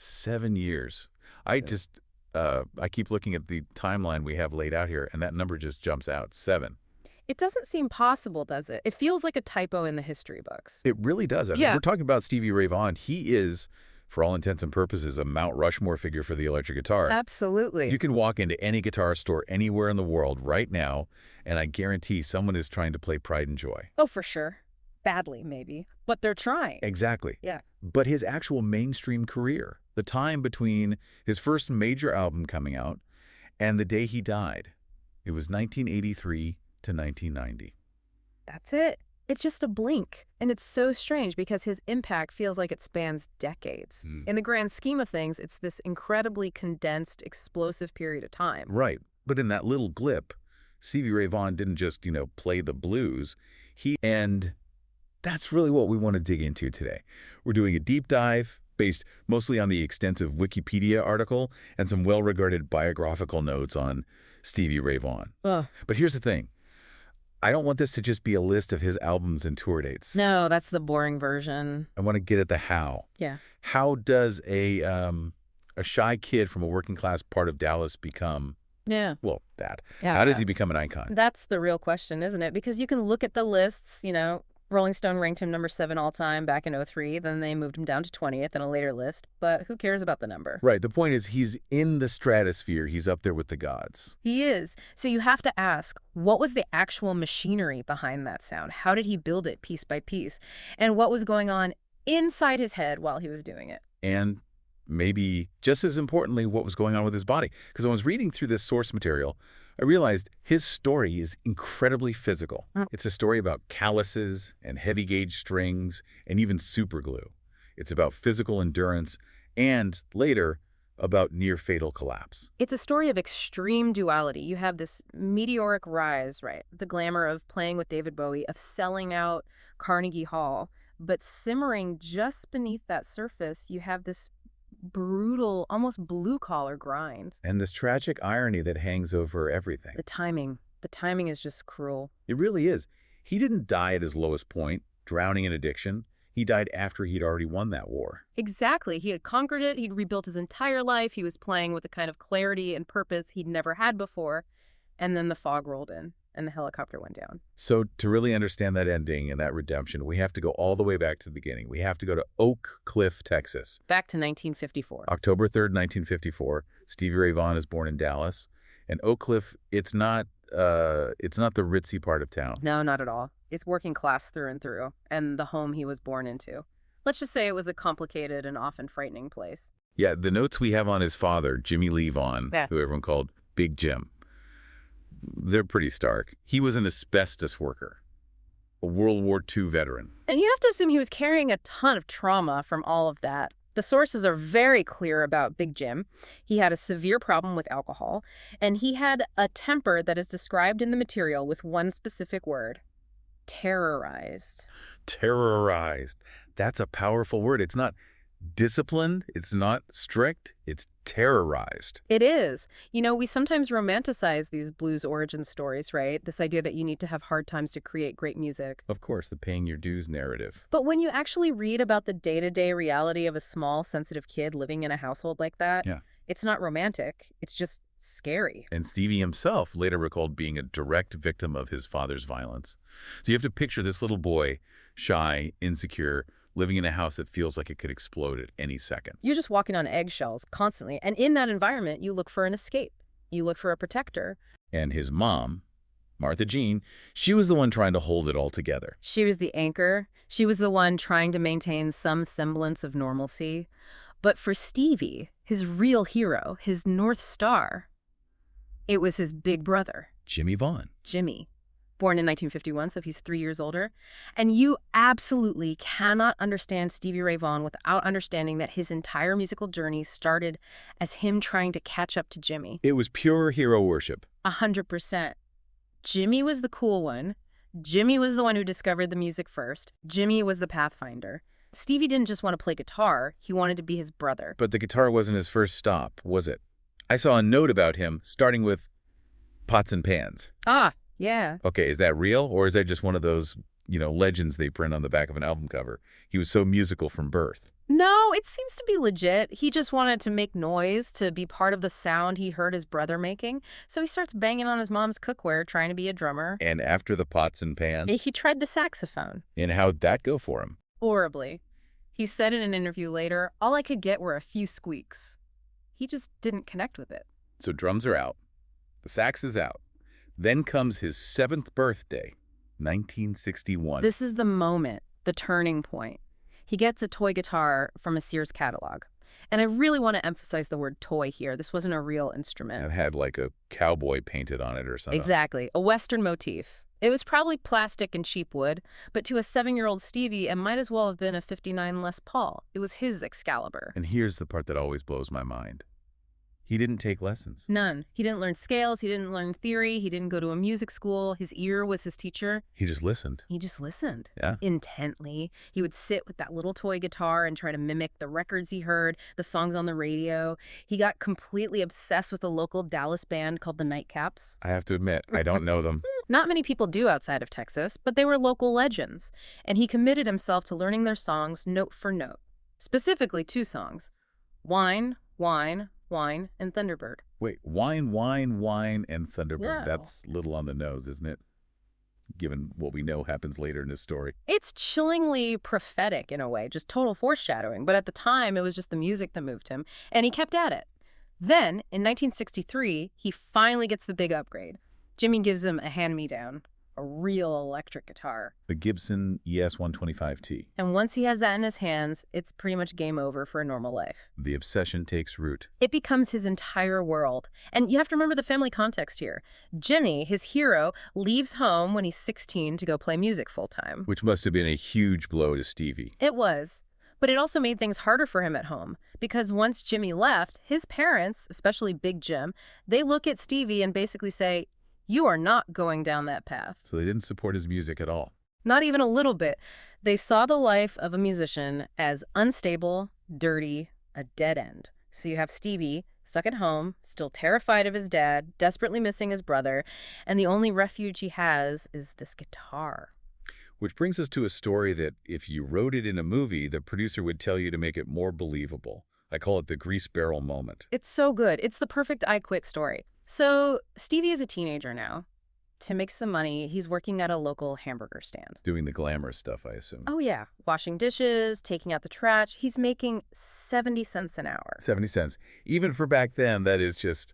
7 years. I just, I keep looking at the timeline we have laid out here, and that number just jumps out, 7. It doesn't seem possible, does it? It feels like a typo in the history books. It really does. I mean, Yeah. we're talking about Stevie Ray Vaughan. He is, for all intents and purposes, a Mount Rushmore figure for the electric guitar. Absolutely. You can walk into any guitar store anywhere in the world right now, and I guarantee someone is trying to play Pride and Joy. Oh, for sure. Badly, maybe. But they're trying. Exactly. Yeah. But his actual mainstream career, the time between his first major album coming out and the day he died, it was 1983 to 1990. That's it. It's just a blink. And it's so strange because his impact feels like it spans decades. In the grand scheme of things, it's this incredibly condensed, explosive period of time. Right. But in that little blip, Stevie Ray Vaughan didn't just, play the blues. And that's really what we want to dig into today. We're doing a deep dive based mostly on the extensive Wikipedia article and some well-regarded biographical notes on Stevie Ray Vaughan. Ugh. But here's the thing. I don't want this to just be a list of his albums and tour dates. No, that's the boring version. I want to get at the how. Yeah. How does a shy kid from a working class part of Dallas become, Yeah. well, that? Yeah. How does he become an icon? That's the real question, isn't it? Because you can look at the lists, Rolling Stone ranked him number 7 all time back in 2003. Then they moved him down to 20th in a later list. But who cares about the number? Right. The point is he's in the stratosphere. He's up there with the gods. He is. So you have to ask, what was the actual machinery behind that sound? How did he build it piece by piece? And what was going on inside his head while he was doing it? And maybe just as importantly, what was going on with his body. Because when I was reading through this source material, I realized his story is incredibly physical. It's a story about calluses and heavy gauge strings and even superglue. It's about physical endurance and, later, about near-fatal collapse. It's a story of extreme duality. You have this meteoric rise, right? The glamour of playing with David Bowie, of selling out Carnegie Hall. But simmering just beneath that surface, you have this brutal, almost blue-collar grind. And this tragic irony that hangs over everything. The timing is just cruel. It really is. He didn't die at his lowest point, drowning in addiction. He died after he'd already won that war. Exactly. He had conquered it. He'd rebuilt his entire life. He was playing with a kind of clarity and purpose he'd never had before. And then the fog rolled in and the helicopter went down. So to really understand that ending and that redemption, we have to go all the way back to the beginning. We have to go to Oak Cliff, Texas. Back to 1954. October 3rd, 1954. Stevie Ray Vaughan is born in Dallas. And Oak Cliff, it's not the ritzy part of town. No, not at all. It's working class through and through, and the home he was born into. Let's just say it was a complicated and often frightening place. Yeah, the notes we have on his father, Jimmy Lee Vaughan, Yeah. who everyone called Big Jim, they're pretty stark. He was an asbestos worker, a World War II veteran. And you have to assume he was carrying a ton of trauma from all of that. The sources are very clear about Big Jim. He had a severe problem with alcohol, and he had a temper that is described in the material with one specific word: terrorized. Terrorized. That's a powerful word. It's not disciplined. It's not strict. It's terrorized. It is. We sometimes romanticize these blues origin stories, right? This idea that you need to have hard times to create great music. Of course, the paying your dues narrative. But when you actually read about the day-to-day reality of a small, sensitive kid living in a household like that, Yeah. It's not romantic. It's just scary. And Stevie himself later recalled being a direct victim of his father's violence. So you have to picture this little boy, shy, insecure, living in a house that feels like it could explode at any second. You're just walking on eggshells constantly. And in that environment, you look for an escape. You look for a protector. And his mom, Martha Jean, she was the one trying to hold it all together. She was the anchor. She was the one trying to maintain some semblance of normalcy. But for Stevie, his real hero, his North Star, it was his big brother. Jimmy Vaughan. Jimmy. Born in 1951, so he's 3 years older. And you absolutely cannot understand Stevie Ray Vaughan without understanding that his entire musical journey started as him trying to catch up to Jimmy. It was pure hero worship. 100%. Jimmy was the cool one. Jimmy was the one who discovered the music first. Jimmy was the pathfinder. Stevie didn't just want to play guitar, he wanted to be his brother. But the guitar wasn't his first stop, was it? I saw a note about him starting with pots and pans. Ah, yeah. Okay, is that real, or is that just one of those legends they print on the back of an album cover. He was so musical from birth. No, it seems to be legit. He just wanted to make noise, to be part of the sound he heard his brother making. So he starts banging on his mom's cookware, trying to be a drummer. And after the pots and pans? He tried the saxophone. And how'd that go for him? Horribly. He said in an interview later, all I could get were a few squeaks. He just didn't connect with it. So drums are out. The sax is out. Then comes his 7th birthday, 1961. This is the moment, the turning point. He gets a toy guitar from a Sears catalog. And I really want to emphasize the word toy here. This wasn't a real instrument. It had like a cowboy painted on it or something. Exactly. A Western motif. It was probably plastic and cheap wood, but to a 7-year-old Stevie, it might as well have been a 59 Les Paul. It was his Excalibur. And here's the part that always blows my mind. He didn't take lessons. None. He didn't learn scales. He didn't learn theory. He didn't go to a music school. His ear was his teacher. He just listened. He just listened. Yeah. Intently. He would sit with that little toy guitar and try to mimic the records he heard, the songs on the radio. He got completely obsessed with a local Dallas band called the Nightcaps. I have to admit, I don't know them. Not many people do outside of Texas, but they were local legends. And he committed himself to learning their songs note for note. Specifically 2 songs. Wine, Wine, Wine, and Thunderbird. Wait, Wine, Wine, Wine, and Thunderbird. Yeah. That's a little on the nose, isn't it? Given what we know happens later in this story. It's chillingly prophetic in a way, just total foreshadowing. But at the time, it was just the music that moved him, and he kept at it. Then, in 1963, he finally gets the big upgrade. Jimmy gives him a hand-me-down, a real electric guitar. The Gibson ES-125T. And once he has that in his hands, it's pretty much game over for a normal life. The obsession takes root. It becomes his entire world. And you have to remember the family context here. Jimmy, his hero, leaves home when he's 16 to go play music full-time. Which must have been a huge blow to Stevie. It was. But it also made things harder for him at home. Because once Jimmy left, his parents, especially Big Jim, they look at Stevie and basically say, "You are not going down that path." So they didn't support his music at all. Not even a little bit. They saw the life of a musician as unstable, dirty, a dead end. So you have Stevie stuck at home, still terrified of his dad, desperately missing his brother, and the only refuge he has is this guitar. Which brings us to a story that if you wrote it in a movie, the producer would tell you to make it more believable. I call it the grease barrel moment. It's so good. It's the perfect I Quit story. So Stevie is a teenager now. To make some money, he's working at a local hamburger stand. Doing the glamorous stuff, I assume. Oh, yeah. Washing dishes, taking out the trash. He's making 70 cents an hour. 70 cents. Even for back then, that is just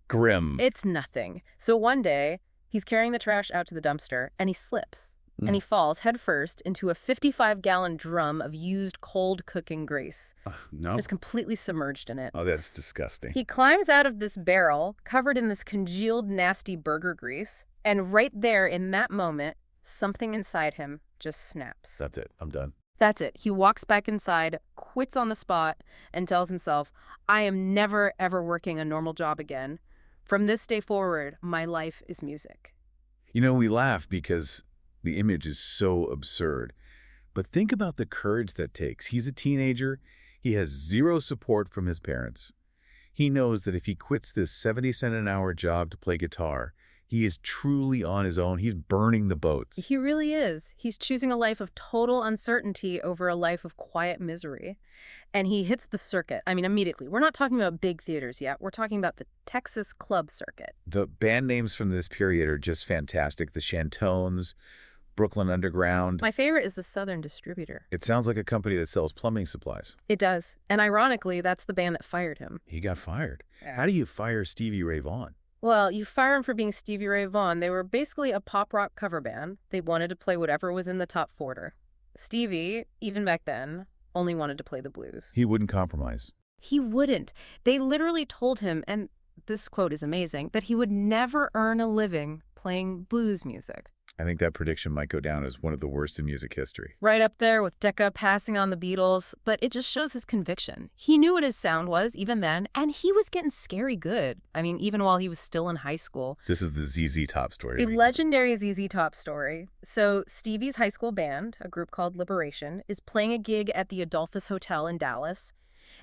grim. It's nothing. So one day, he's carrying the trash out to the dumpster, and he slips. And he falls headfirst into a 55-gallon drum of used cold cooking grease. No. Just completely submerged in it. Oh, that's disgusting. He climbs out of this barrel, covered in this congealed, nasty burger grease. And right there, in that moment, something inside him just snaps. That's it. I'm done. That's it. He walks back inside, quits on the spot, and tells himself, I am never, ever working a normal job again. From this day forward, my life is music. We laugh because the image is so absurd. But think about the courage that takes. He's a teenager. He has zero support from his parents. He knows that if he quits this 70-cent-an-hour job to play guitar, he is truly on his own. He's burning the boats. He really is. He's choosing a life of total uncertainty over a life of quiet misery. And he hits the circuit. I mean, immediately. We're not talking about big theaters yet. We're talking about the Texas club circuit. The band names from this period are just fantastic. The Chantones, Brooklyn Underground. My favorite is the Southern Distributor. It sounds like a company that sells plumbing supplies. It does. And ironically, that's the band that fired him. He got fired. Yeah. How do you fire Stevie Ray Vaughan? Well, you fire him for being Stevie Ray Vaughan. They were basically a pop rock cover band. They wanted to play whatever was in the top 40. Stevie, even back then, only wanted to play the blues. He wouldn't compromise. He wouldn't. They literally told him, and this quote is amazing, that he would never earn a living playing blues music. I think that prediction might go down as one of the worst in music history. Right up there with Decca passing on the Beatles, but it just shows his conviction. He knew what his sound was even then, and he was getting scary good. I mean, even while he was still in high school. This is the ZZ Top story. A legendary ZZ Top story. So Stevie's high school band, a group called Liberation, is playing a gig at the Adolphus Hotel in Dallas.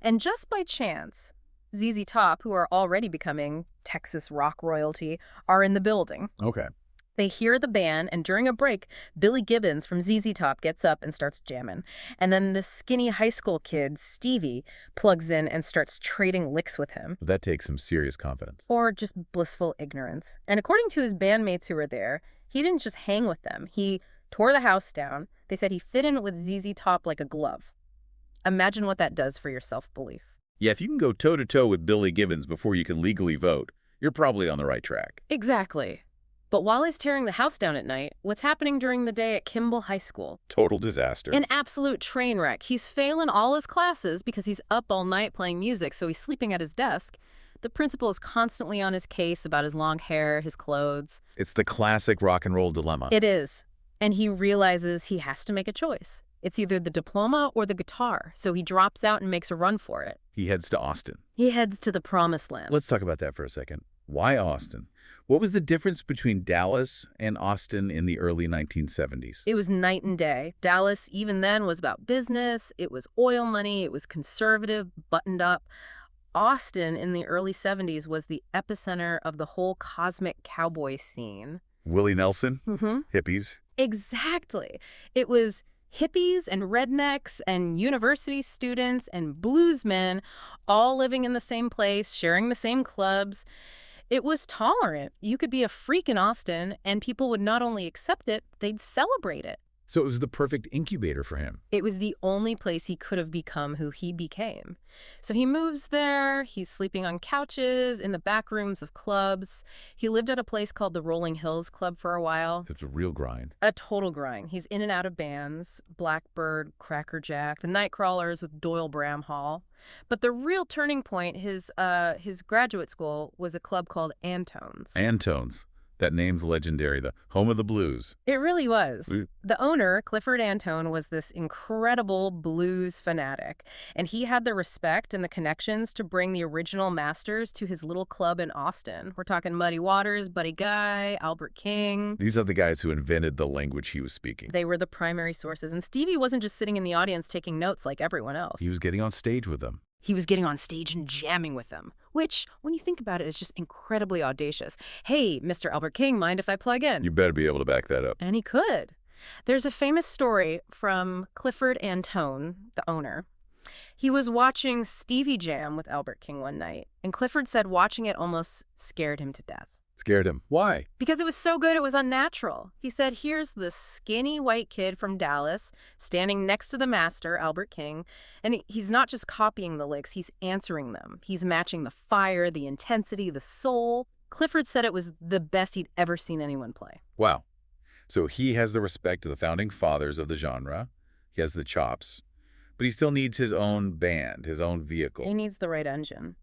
And just by chance, ZZ Top, who are already becoming Texas rock royalty, are in the building. Okay. They hear the band, and during a break, Billy Gibbons from ZZ Top gets up and starts jamming. And then the skinny high school kid, Stevie, plugs in and starts trading licks with him. That takes some serious confidence. Or just blissful ignorance. And according to his bandmates who were there, he didn't just hang with them. He tore the house down. They said he fit in with ZZ Top like a glove. Imagine what that does for your self-belief. Yeah, if you can go toe-to-toe with Billy Gibbons before you can legally vote, you're probably on the right track. Exactly. But while he's tearing the house down at night, what's happening during the day at Kimball High School? Total disaster. An absolute train wreck. He's failing all his classes because he's up all night playing music, so he's sleeping at his desk. The principal is constantly on his case about his long hair, his clothes. It's the classic rock and roll dilemma. It is. And he realizes he has to make a choice. It's either the diploma or the guitar, so he drops out and makes a run for it. He heads to Austin. He heads to the promised land. Let's talk about that for a second. Why Austin? What was the difference between Dallas and Austin in the early 1970s? It was night and day. Dallas, even then, was about business. It was oil money. It was conservative, buttoned up. Austin, in the early 70s, was the epicenter of the whole cosmic cowboy scene. Willie Nelson? Hippies? Exactly. It was hippies and rednecks and university students and bluesmen all living in the same place, sharing the same clubs. It was tolerant. You could be a freak in Austin, and people would not only accept it, they'd celebrate it. So it was the perfect incubator for him. It was the only place he could have become who he became. So he moves there. He's sleeping on couches, in the back rooms of clubs. He lived at a place called the Rolling Hills Club for a while. It's a real grind. A total grind. He's in and out of bands, Blackbird, Crackerjack, the Nightcrawlers with Doyle Bramhall. But the real turning point, his graduate school, was a club called Antone's. Antone's. That name's legendary, the home of the blues. It really was. Mm. The owner, Clifford Antone, was this incredible blues fanatic, and he had the respect and the connections to bring the original masters to his little club in Austin. We're talking Muddy Waters, Buddy Guy, Albert King. These are the guys who invented the language he was speaking. They were the primary sources, and Stevie wasn't just sitting in the audience taking notes like everyone else. He was getting on stage with them. He was getting on stage and jamming with them, which, when you think about it, is just incredibly audacious. Hey, Mr. Albert King, mind if I plug in? You better be able to back that up. And he could. There's a famous story from Clifford Antone, the owner. He was watching Stevie jam with Albert King one night, and Clifford said watching it almost scared him to death. Scared him. Why? Because it was so good, it was unnatural. He said, here's this skinny white kid from Dallas standing next to the master, Albert King, and he's not just copying the licks, he's answering them. He's matching the fire, the intensity, the soul. Clifford said it was the best he'd ever seen anyone play. Wow. So he has the respect of the founding fathers of the genre. He has the chops. But he still needs his own band, his own vehicle. He needs the right engine.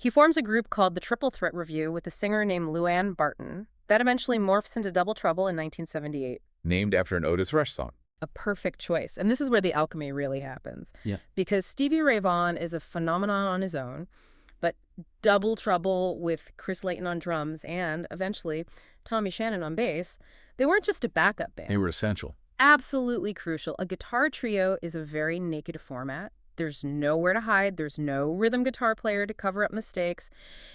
He forms a group called the Triple Threat Review with a singer named Luann Barton. That eventually morphs into Double Trouble in 1978. Named after an Otis Rush song. A perfect choice. And this is where the alchemy really happens. Yeah. Because Stevie Ray Vaughan is a phenomenon on his own, but Double Trouble with Chris Layton on drums and, eventually, Tommy Shannon on bass, they weren't just a backup band. They were essential. Absolutely crucial. A guitar trio is a very naked format. There's nowhere to hide. There's no rhythm guitar player to cover up mistakes.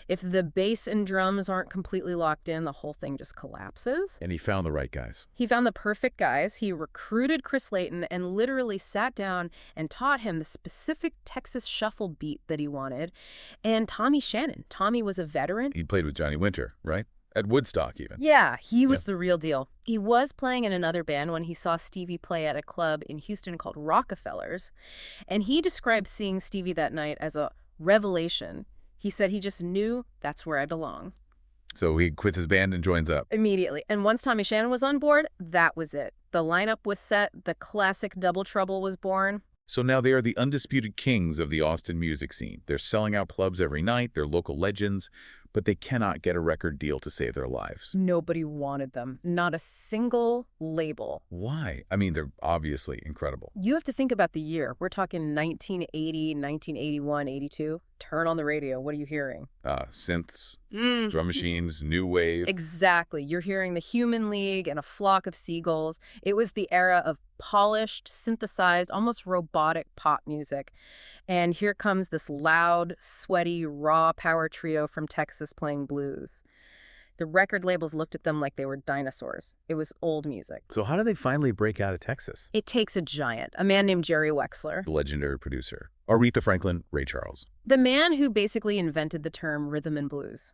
If the bass and drums aren't completely locked in, the whole thing just collapses. And he found the right guys. He found the perfect guys. He recruited Chris Layton and literally sat down and taught him the specific Texas shuffle beat that he wanted. And Tommy Shannon. Tommy was a veteran. He played with Johnny Winter, right? At Woodstock, even. Yeah, he was the real deal. He was playing in another band when he saw Stevie play at a club in Houston called Rockefellers, and he described seeing Stevie that night as a revelation. He said he just knew that's where I belong. So he quits his band and joins up. Immediately. And once Tommy Shannon was on board, that was it. The lineup was set. The classic Double Trouble was born. So now they are the undisputed kings of the Austin music scene. They're selling out clubs every night. They're local legends. But they cannot get a record deal to save their lives. Nobody wanted them. Not a single label. Why? I mean, they're obviously incredible. You have to think about the year. We're talking 1980, 1981, 82. Turn on the radio. What are you hearing? Synths, drum machines, new wave. Exactly. You're hearing the Human League and a flock of seagulls. It was the era of polished, synthesized, almost robotic pop music. And here comes this loud, sweaty, raw power trio from Texas playing blues. The record labels looked at them like they were dinosaurs. It was old music. So how do they finally break out of Texas? It takes a giant, a man named Jerry Wexler. The legendary producer. Aretha Franklin, Ray Charles. The man who basically invented the term rhythm and blues.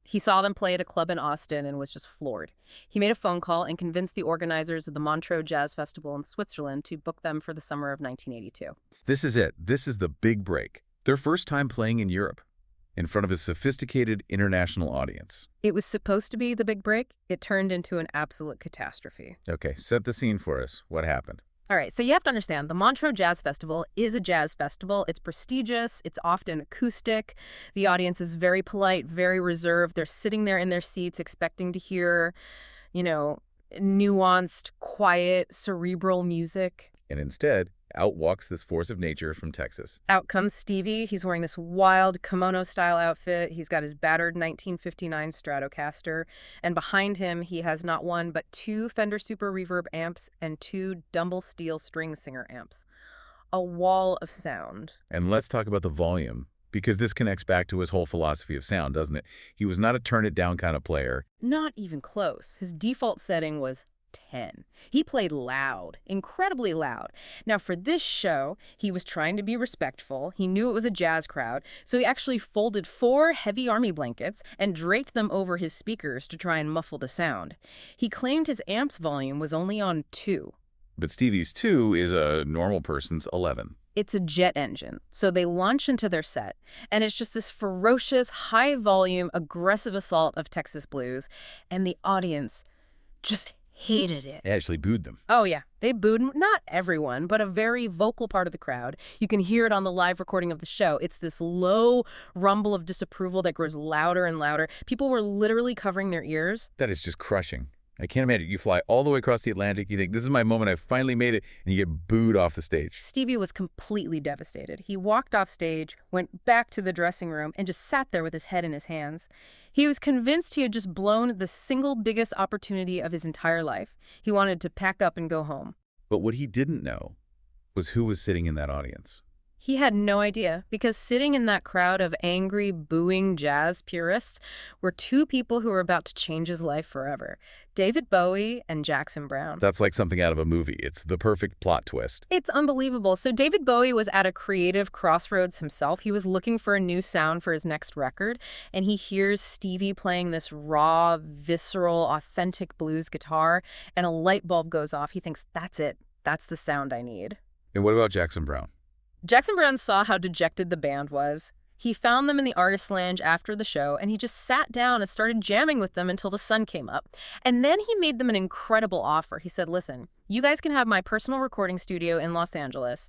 He saw them play at a club in Austin and was just floored. He made a phone call and convinced the organizers of the Montreux Jazz Festival in Switzerland to book them for the summer of 1982. This is it. This is the big break. Their first time playing in Europe, in front of a sophisticated international audience. It was supposed to be the big break. It turned into an absolute catastrophe. Okay, set the scene for us. What happened? All right, so you have to understand, the Montreux Jazz Festival is a jazz festival. It's prestigious. It's often acoustic. The audience is very polite, very reserved. They're sitting there in their seats expecting to hear, nuanced, quiet, cerebral music. And instead, out walks this force of nature from Texas. Out comes Stevie. He's wearing this wild kimono-style outfit. He's got his battered 1959 Stratocaster. And behind him, he has not one, but two Fender Super Reverb amps and two Dumble Steel String Singer amps. A wall of sound. And let's talk about the volume, because this connects back to his whole philosophy of sound, doesn't it? He was not a turn-it-down kind of player. Not even close. His default setting was 10. He played loud, incredibly loud. Now, for this show, he was trying to be respectful. He knew it was a jazz crowd, so he actually folded 4 heavy army blankets and draped them over his speakers to try and muffle the sound. He claimed his amp's volume was only on 2. But Stevie's 2 is a normal person's 11. It's a jet engine, so they launch into their set, and it's just this ferocious, high-volume, aggressive assault of Texas blues, and the audience just hated it. They actually booed them. Oh, yeah. They booed, not everyone, but a very vocal part of the crowd. You can hear it on the live recording of the show. It's this low rumble of disapproval that grows louder and louder. People were literally covering their ears. That is just crushing. I can't imagine. You fly all the way across the Atlantic, you think, this is my moment, I finally made it, and you get booed off the stage. Stevie was completely devastated. He walked off stage, went back to the dressing room, and just sat there with his head in his hands. He was convinced he had just blown the single biggest opportunity of his entire life. He wanted to pack up and go home. But what he didn't know was who was sitting in that audience. He had no idea, because sitting in that crowd of angry, booing jazz purists were 2 people who were about to change his life forever. David Bowie and Jackson Browne. That's like something out of a movie. It's the perfect plot twist. It's unbelievable. So David Bowie was at a creative crossroads himself. He was looking for a new sound for his next record, and he hears Stevie playing this raw, visceral, authentic blues guitar, and a light bulb goes off. He thinks, that's it. That's the sound I need. And what about Jackson Browne? Jackson Browne saw how dejected the band was. He found them in the artist lounge after the show, and he just sat down and started jamming with them until the sun came up. And then he made them an incredible offer. He said, listen, you guys can have my personal recording studio in Los Angeles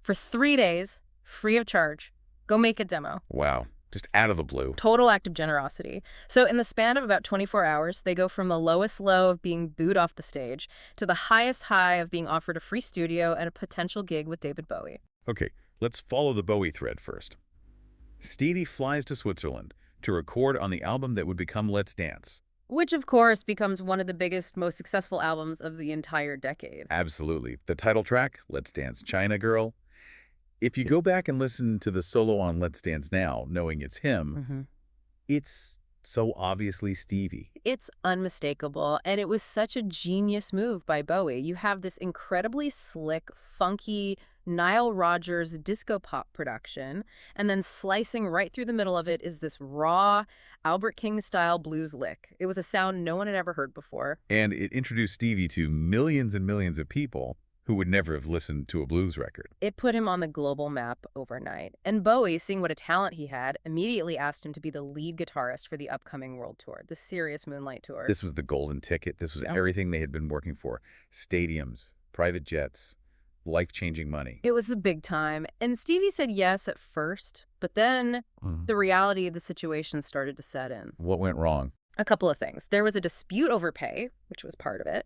for 3 days, free of charge. Go make a demo. Wow. Just out of the blue. Total act of generosity. So in the span of about 24 hours, they go from the lowest low of being booed off the stage to the highest high of being offered a free studio and a potential gig with David Bowie. Okay, let's follow the Bowie thread first. Stevie flies to Switzerland to record on the album that would become Let's Dance. Which, of course, becomes one of the biggest, most successful albums of the entire decade. Absolutely. The title track, Let's Dance China Girl. If you go back and listen to the solo on Let's Dance Now, knowing it's him, it's so obviously Stevie. It's unmistakable, and it was such a genius move by Bowie. You have this incredibly slick, funky Nile Rodgers disco pop production, and then slicing right through the middle of it is this raw, Albert King-style blues lick. It was a sound no one had ever heard before. And it introduced Stevie to millions and millions of people who would never have listened to a blues record. It put him on the global map overnight. And Bowie, seeing what a talent he had, immediately asked him to be the lead guitarist for the upcoming world tour, the Serious Moonlight Tour. This was the golden ticket. This was everything they had been working for. Stadiums, private jets, life-changing money. It was the big time. And Stevie said yes at first, but then the reality of the situation started to set in. What went wrong? A couple of things. There was a dispute over pay, which was part of it.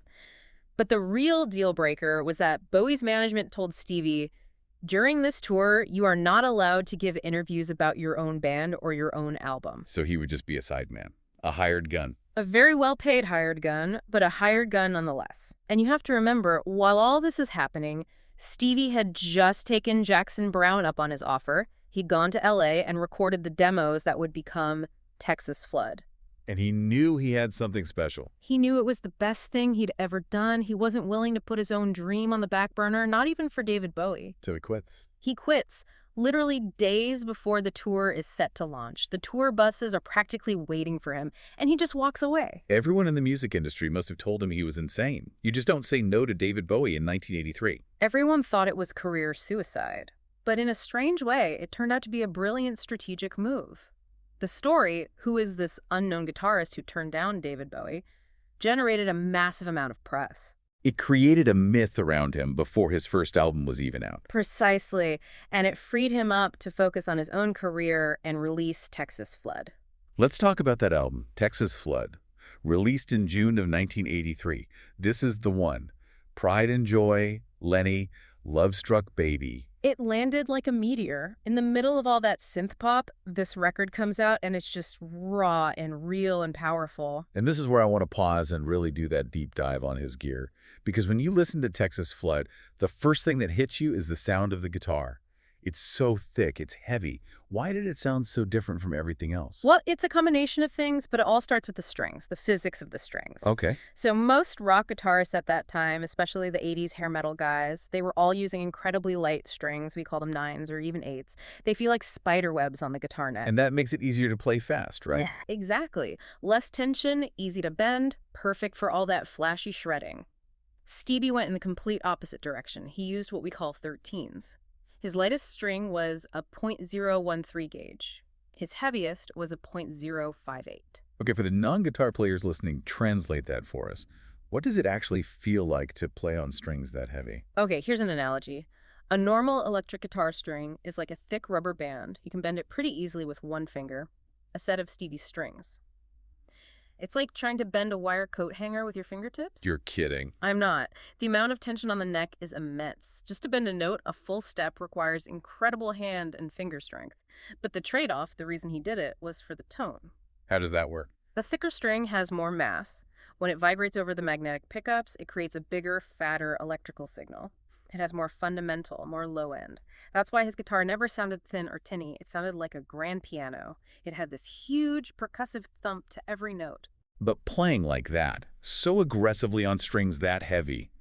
But the real deal breaker was that Bowie's management told Stevie, during this tour, you are not allowed to give interviews about your own band or your own album. So he would just be a sideman, a hired gun. A very well-paid hired gun, but a hired gun nonetheless. And you have to remember, while all this is happening, Stevie had just taken Jackson Browne up on his offer. He'd gone to LA and recorded the demos that would become Texas Flood. And he knew he had something special. He knew it was the best thing he'd ever done. He wasn't willing to put his own dream on the back burner, not even for David Bowie. So he quits. He quits literally days before the tour is set to launch. The tour buses are practically waiting for him, and he just walks away. Everyone in the music industry must have told him he was insane. You just don't say no to David Bowie in 1983. Everyone thought it was career suicide. But in a strange way, it turned out to be a brilliant strategic move. The story, who is this unknown guitarist who turned down David Bowie, generated a massive amount of press. It created a myth around him before his first album was even out. Precisely, and it freed him up to focus on his own career and release Texas Flood. Let's talk about that album, Texas Flood, released in June of 1983. This is the one. Pride and Joy, Lenny, Love Struck Baby. It landed like a meteor. In the middle of all that synth pop, this record comes out and it's just raw and real and powerful. And this is where I want to pause and really do that deep dive on his gear. Because when you listen to Texas Flood, the first thing that hits you is the sound of the guitar. It's so thick, it's heavy. Why did it sound so different from everything else? Well, it's a combination of things, but it all starts with the strings, the physics of the strings. Okay. So most rock guitarists at that time, especially the 80s hair metal guys, they were all using incredibly light strings. We call them 9s or even 8s. They feel like spider webs on the guitar neck. And that makes it easier to play fast, right? Yeah, exactly. Less tension, easy to bend, perfect for all that flashy shredding. Stevie went in the complete opposite direction. He used what we call 13s. His lightest string was a .013 gauge. His heaviest was a .058. Okay, for the non-guitar players listening, translate that for us. What does it actually feel like to play on strings that heavy? Okay, here's an analogy. A normal electric guitar string is like a thick rubber band. You can bend it pretty easily with one finger, a set of Stevie's strings. It's like trying to bend a wire coat hanger with your fingertips. You're kidding. I'm not. The amount of tension on the neck is immense. Just to bend a note, a full step requires incredible hand and finger strength. But the trade-off, the reason he did it, was for the tone. How does that work? The thicker string has more mass. When it vibrates over the magnetic pickups, it creates a bigger, fatter electrical signal. It has more fundamental, more low end. That's why his guitar never sounded thin or tinny. It sounded like a grand piano. It had this huge percussive thump to every note. But playing like that, so aggressively on strings that heavy,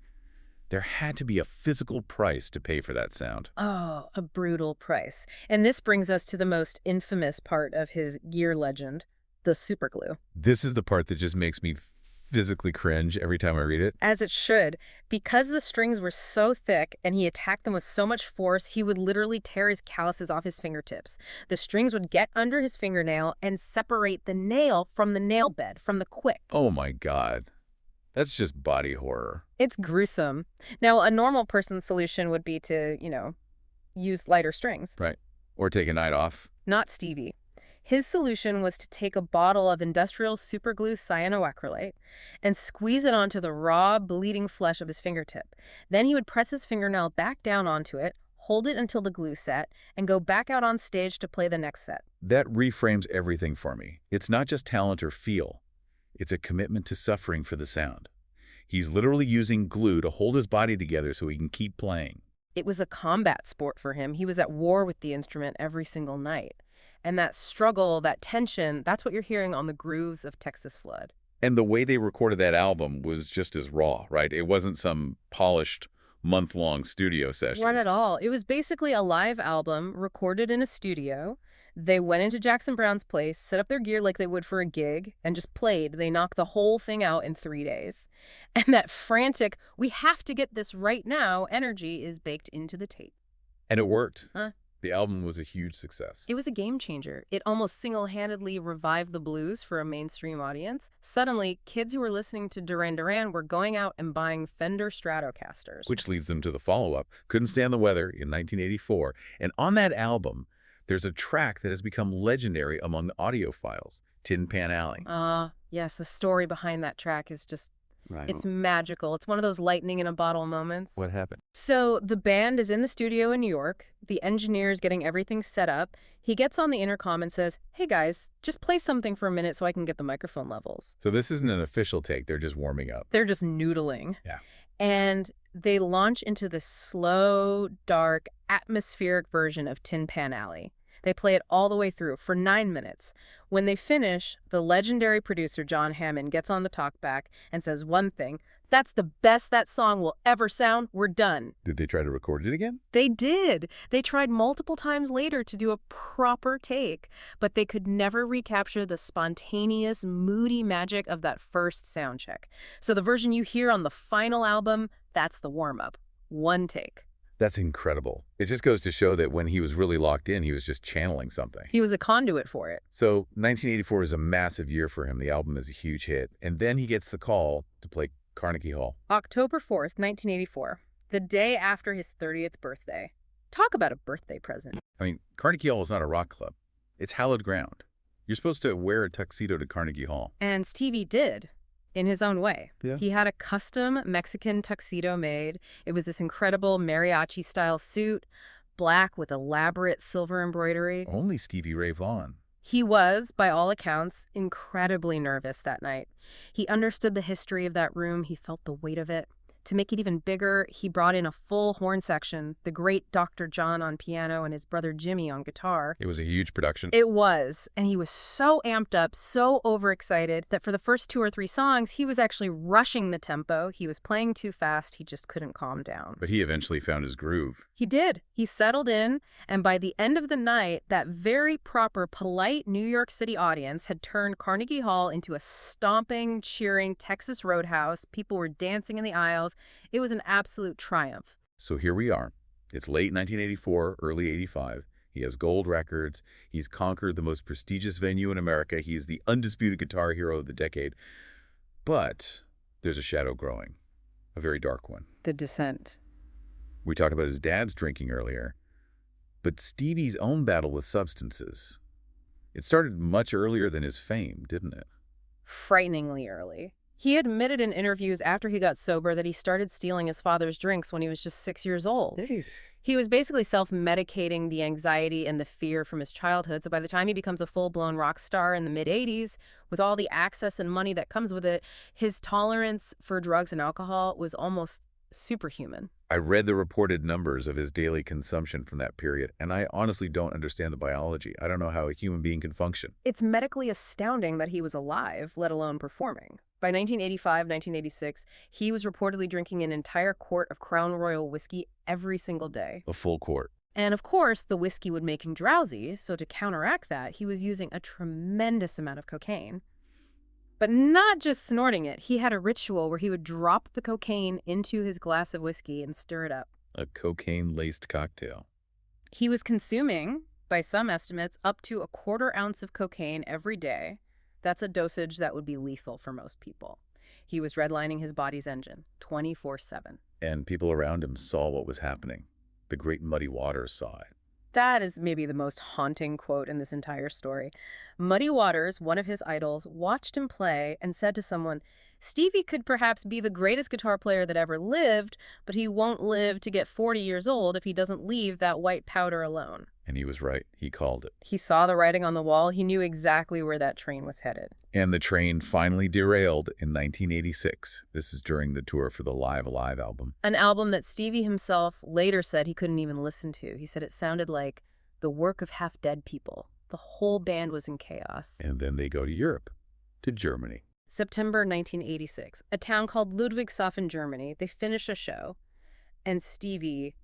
there had to be a physical price to pay for that sound. Oh, a brutal price. And this brings us to the most infamous part of his gear legend, the superglue. This is the part that just makes me physically cringe every time I read it. As it should. Because the strings were so thick and he attacked them with so much force, he would literally tear his calluses off his fingertips. The strings would get under his fingernail and separate the nail from the nail bed, from the quick. Oh my God. That's just body horror. It's gruesome. Now, a normal person's solution would be to, use lighter strings. Right. Or take a night off. Not Stevie. His solution was to take a bottle of industrial superglue cyanoacrylate and squeeze it onto the raw, bleeding flesh of his fingertip. Then he would press his fingernail back down onto it, hold it until the glue set, and go back out on stage to play the next set. That reframes everything for me. It's not just talent or feel. It's a commitment to suffering for the sound. He's literally using glue to hold his body together so he can keep playing. It was a combat sport for him. He was at war with the instrument every single night. And that struggle, that tension, that's what you're hearing on the grooves of Texas Flood. And the way they recorded that album was just as raw, right? It wasn't some polished month-long studio session. Not at all. It was basically a live album recorded in a studio. They went into Jackson Browne's place, set up their gear like they would for a gig, and just played. They knocked the whole thing out in 3 days. And that frantic, we have to get this right now energy is baked into the tape. And it worked. The album was a huge success. It was a game changer. It almost single-handedly revived the blues for a mainstream audience. Suddenly, kids who were listening to Duran Duran were going out and buying Fender Stratocasters. Which leads them to the follow-up, Couldn't Stand the Weather, in 1984. And on that album, there's a track that has become legendary among the audiophiles, Tin Pan Alley. Yes, the story behind that track is just... Right. It's magical. It's one of those lightning in a bottle moments. What happened? So the band is in the studio in New York. The engineer is getting everything set up. He gets on the intercom and says, "Hey guys, just play something for a minute so I can get the microphone levels." So this isn't an official take. They're just warming up. They're just noodling. Yeah. And they launch into this slow, dark, atmospheric version of Tin Pan Alley. They play it all the way through for 9 minutes. When they finish, the legendary producer John Hammond gets on the talkback and says one thing: "That's the best that song will ever sound. We're done." Did they try to record it again? They did. They tried multiple times later to do a proper take, but they could never recapture the spontaneous, moody magic of that first sound check. So the version you hear on the final album, that's the warm-up. One take. That's incredible. It just goes to show that when he was really locked in, he was just channeling something. He was a conduit for it. So 1984 is a massive year for him. The album is a huge hit. And then he gets the call to play Carnegie Hall. October 4th, 1984, the day after his 30th birthday. Talk about a birthday present. I mean, Carnegie Hall is not a rock club. It's hallowed ground. You're supposed to wear a tuxedo to Carnegie Hall. And Stevie did, in his own way. Yeah. He had a custom Mexican tuxedo made. It was this incredible mariachi-style suit, black with elaborate silver embroidery. Only Stevie Ray Vaughan. He was, by all accounts, incredibly nervous that night. He understood the history of that room. He felt the weight of it. To make it even bigger, he brought in a full horn section, the great Dr. John on piano and his brother Jimmy on guitar. It was a huge production. It was, and he was so amped up, so overexcited, that for the first 2 or 3 songs, he was actually rushing the tempo. He was playing too fast. He just couldn't calm down. But he eventually found his groove. He did. He settled in, and by the end of the night, that very proper, polite New York City audience had turned Carnegie Hall into a stomping, cheering Texas Roadhouse. People were dancing in the aisles. It was an absolute triumph. So here we are. It's late 1984, early 85. He has gold records. He's conquered the most prestigious venue in America. He is the undisputed guitar hero of the decade. But there's a shadow growing, a very dark one. The descent. We talked about his dad's drinking earlier, but Stevie's own battle with substances. It started much earlier than his fame, didn't it? Frighteningly early. He admitted in interviews after he got sober that he started stealing his father's drinks when he was just 6 years old. Jeez. He was basically self-medicating the anxiety and the fear from his childhood, so by the time he becomes a full-blown rock star in the mid-'80s, with all the access and money that comes with it, his tolerance for drugs and alcohol was almost superhuman. I read the reported numbers of his daily consumption from that period, and I honestly don't understand the biology. I don't know how a human being can function. It's medically astounding that he was alive, let alone performing. By 1985, 1986, he was reportedly drinking an entire quart of Crown Royal whiskey every single day. A full quart. And of course, the whiskey would make him drowsy, so to counteract that, he was using a tremendous amount of cocaine. But not just snorting it. He had a ritual where he would drop the cocaine into his glass of whiskey and stir it up. A cocaine-laced cocktail. He was consuming, by some estimates, up to a 1/4 ounce of cocaine every day. That's a dosage that would be lethal for most people. He was redlining his body's engine 24/7. And people around him saw what was happening. The great Muddy Waters saw it. That is maybe the most haunting quote in this entire story. Muddy Waters, one of his idols, watched him play and said to someone, "Stevie could perhaps be the greatest guitar player that ever lived, but he won't live to get 40 years old if he doesn't leave that white powder alone." And he was right. He called it. He saw the writing on the wall. He knew exactly where that train was headed. And the train finally derailed in 1986. This is during the tour for the Live Alive album. An album that Stevie himself later said he couldn't even listen to. He said it sounded like the work of half-dead people. The whole band was in chaos. And then they go to Europe, to Germany. September 1986, a town called Ludwigshafen, Germany. They finish a show, and Stevie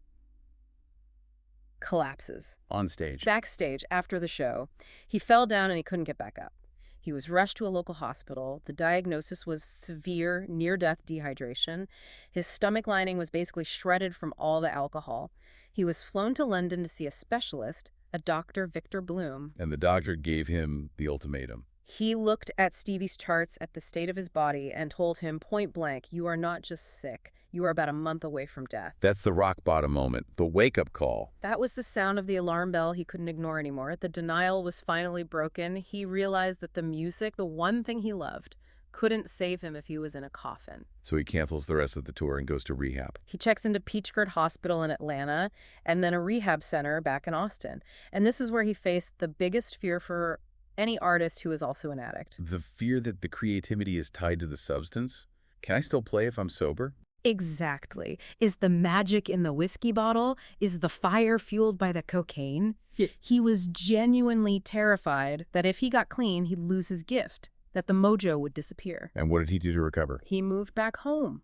collapses. On stage. Backstage, after the show, he fell down and he couldn't get back up. He was rushed to a local hospital. The diagnosis was severe near-death dehydration. His stomach lining was basically shredded from all the alcohol. He was flown to London to see a specialist, a Dr. Victor Bloom. And the doctor gave him the ultimatum. He looked at Stevie's charts at the state of his body and told him point blank, "You are not just sick. You are about a month away from death." That's the rock bottom moment, the wake-up call. That was the sound of the alarm bell he couldn't ignore anymore. The denial was finally broken. He realized that the music, the one thing he loved, couldn't save him if he was in a coffin. So he cancels the rest of the tour and goes to rehab. He checks into Peachgard Hospital in Atlanta and then a rehab center back in Austin. And this is where he faced the biggest fear for any artist who is also an addict. The fear that the creativity is tied to the substance? Can I still play if I'm sober? Exactly. Is the magic in the whiskey bottle? Is the fire fueled by the cocaine? Yeah. He was genuinely terrified that if he got clean, he'd lose his gift, that the mojo would disappear. And what did he do to recover? He moved back home,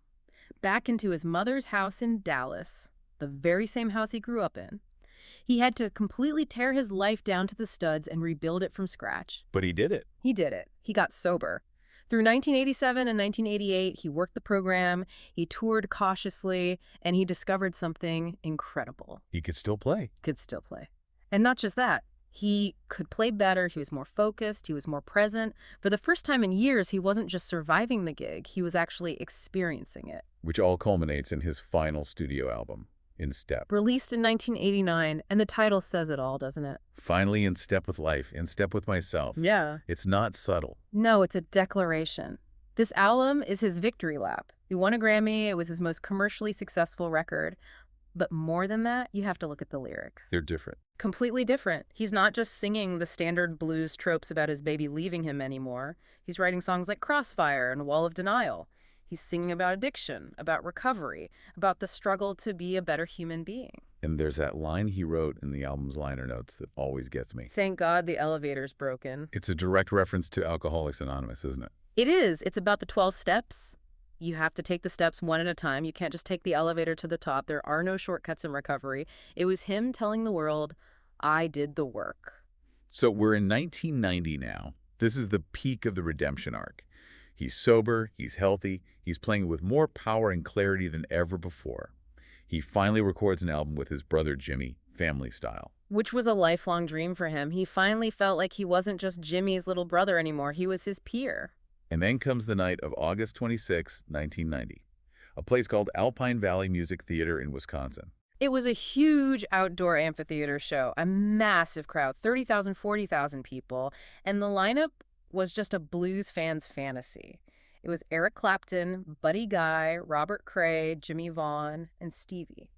back into his mother's house in Dallas, the very same house he grew up in. He had to completely tear his life down to the studs and rebuild it from scratch. But he did it. He did it. He got sober. Through 1987 and 1988, he worked the program, he toured cautiously, and he discovered something incredible. He could still play. Could still play. And not just that. He could play better, he was more focused, he was more present. For the first time in years, he wasn't just surviving the gig, he was actually experiencing it. Which all culminates in his final studio album, In Step. Released in 1989, and the title says it all, doesn't it? Finally in step with life, in step with myself. Yeah. It's not subtle. No, it's a declaration. This album is his victory lap. He won a Grammy, it was his most commercially successful record. But more than that, you have to look at the lyrics. They're different. Completely different. He's not just singing the standard blues tropes about his baby leaving him anymore. He's writing songs like Crossfire and Wall of Denial. He's singing about addiction, about recovery, about the struggle to be a better human being. And there's that line he wrote in the album's liner notes that always gets me. Thank God the elevator's broken. It's a direct reference to Alcoholics Anonymous, isn't it? It is. It's about the 12 steps. You have to take the steps one at a time. You can't just take the elevator to the top. There are no shortcuts in recovery. It was him telling the world, I did the work. So we're in 1990 now. This is the peak of the redemption arc. He's sober, he's healthy, he's playing with more power and clarity than ever before. He finally records an album with his brother Jimmy, family style. Which was a lifelong dream for him. He finally felt like he wasn't just Jimmy's little brother anymore. He was his peer. And then comes the night of August 26, 1990, a place called Alpine Valley Music Theater in Wisconsin. It was a huge outdoor amphitheater show, a massive crowd, 30,000, 40,000 people, and the lineup was just a blues fan's fantasy. It was Eric Clapton, Buddy Guy, Robert Cray, Jimmy Vaughan, and Stevie.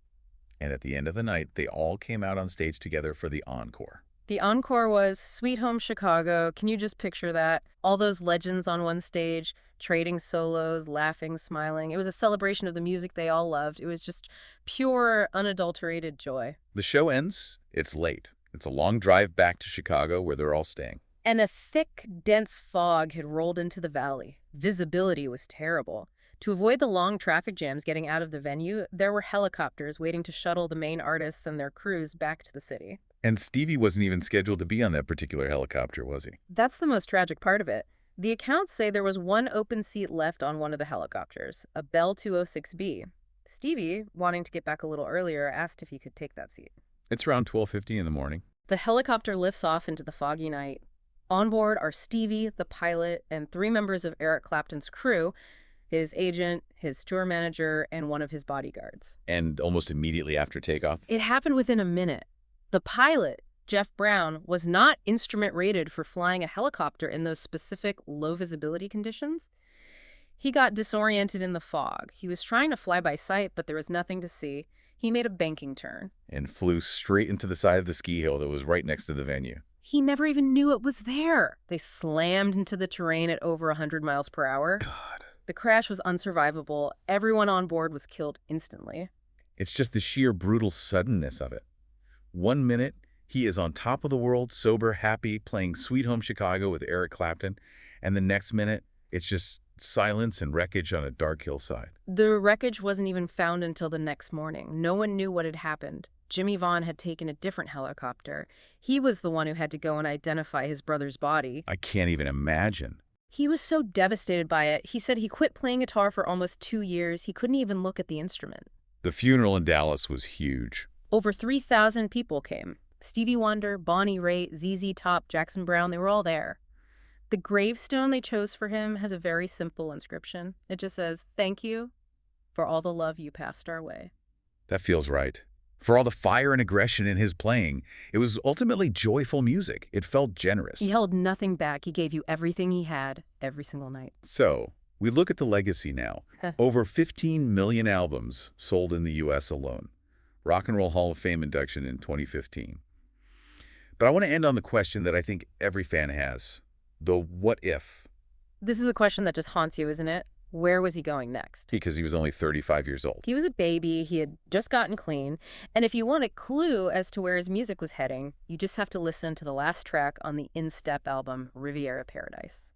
And at the end of the night, they all came out on stage together for the encore. The encore was Sweet Home Chicago. Can you just picture that? All those legends on one stage, trading solos, laughing, smiling. It was a celebration of the music they all loved. It was just pure, unadulterated joy. The show ends. It's late. It's a long drive back to Chicago where they're all staying. And a thick, dense fog had rolled into the valley. Visibility was terrible. To avoid the long traffic jams getting out of the venue, there were helicopters waiting to shuttle the main artists and their crews back to the city. And Stevie wasn't even scheduled to be on that particular helicopter, was he? That's the most tragic part of it. The accounts say there was one open seat left on one of the helicopters, a Bell 206B. Stevie, wanting to get back a little earlier, asked if he could take that seat. It's around 12:50 in the morning. The helicopter lifts off into the foggy night. On board are Stevie, the pilot, and 3 members of Eric Clapton's crew, his agent, his tour manager, and one of his bodyguards. And almost immediately after takeoff? It happened within a minute. The pilot, Jeff Brown, was not instrument rated for flying a helicopter in those specific low visibility conditions. He got disoriented in the fog. He was trying to fly by sight, but there was nothing to see. He made a banking turn. And flew straight into the side of the ski hill that was right next to the venue. He never even knew it was there. They slammed into the terrain at over 100 miles per hour. God. The crash was unsurvivable. Everyone on board was killed instantly. It's just the sheer brutal suddenness of it. 1 minute, he is on top of the world, sober, happy, playing Sweet Home Chicago with Eric Clapton. And the next minute, it's just silence and wreckage on a dark hillside. The wreckage wasn't even found until the next morning. No one knew what had happened. Jimmy Vaughan had taken a different helicopter. He was the one who had to go and identify his brother's body. I can't even imagine. He was so devastated by it. He said he quit playing guitar for almost 2 years. He couldn't even look at the instrument. The funeral in Dallas was huge. Over 3,000 people came. Stevie Wonder, Bonnie Raitt, ZZ Top, Jackson Browne, they were all there. The gravestone they chose for him has a very simple inscription. It just says, "Thank you for all the love you passed our way." That feels right. For all the fire and aggression in his playing, it was ultimately joyful music. It felt generous. He held nothing back. He gave you everything he had every single night. So, we look at the legacy now. Over 15 million albums sold in the U.S. alone. Rock and Roll Hall of Fame induction in 2015. But I want to end on the question that I think every fan has. The what if? This is a question that just haunts you, isn't it? Where was he going next? Because he was only 35 years old. He was a baby, he had just gotten clean, and if you want a clue as to where his music was heading, you just have to listen to the last track on the In-Step album, Riviera Paradise.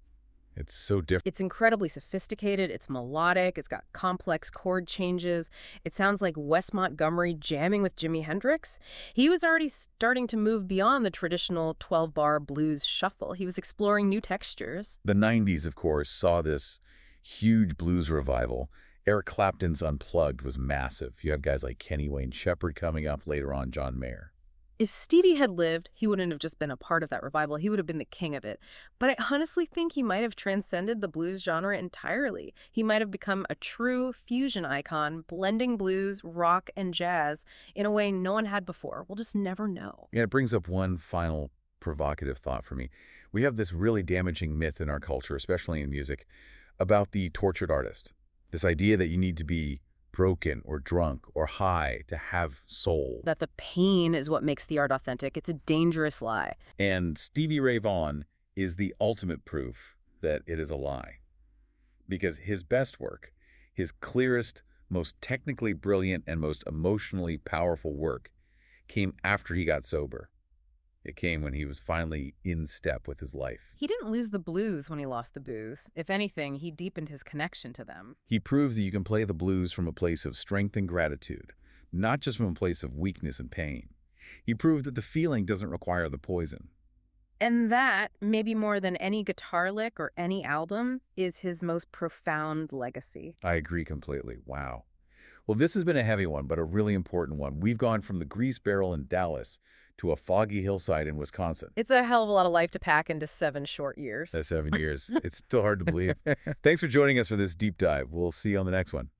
It's so different. It's incredibly sophisticated, it's melodic, it's got complex chord changes. It sounds like Wes Montgomery jamming with Jimi Hendrix. He was already starting to move beyond the traditional 12-bar blues shuffle. He was exploring new textures. The 90s, of course, saw this huge blues revival. Eric Clapton's Unplugged was massive. You had guys like Kenny Wayne Shepherd coming up, later on John Mayer. If Stevie had lived, he wouldn't have just been a part of that revival. He would have been the king of it. But I honestly think he might have transcended the blues genre entirely. He might have become a true fusion icon, blending blues, rock, and jazz in a way no one had before. We'll just never know. Yeah, it brings up one final provocative thought for me. We have this really damaging myth in our culture, especially in music, about the tortured artist. This idea that you need to be broken or drunk or high to have soul. That the pain is what makes the art authentic. It's a dangerous lie. And Stevie Ray Vaughan is the ultimate proof that it is a lie. Because his best work, his clearest, most technically brilliant, and most emotionally powerful work came after he got sober. It came when he was finally in step with his life. He didn't lose the blues when he lost the booze. If anything, he deepened his connection to them. He proves that you can play the blues from a place of strength and gratitude, not just from a place of weakness and pain. He proved that the feeling doesn't require the poison. And that, maybe more than any guitar lick or any album, is his most profound legacy. I agree completely. Wow. Well, this has been a heavy one, but a really important one. We've gone from the grease barrel in Dallas to a foggy hillside in Wisconsin. It's a hell of a lot of life to pack into 7 short years. That's 7 years. It's still hard to believe. Thanks for joining us for this deep dive. We'll see you on the next one.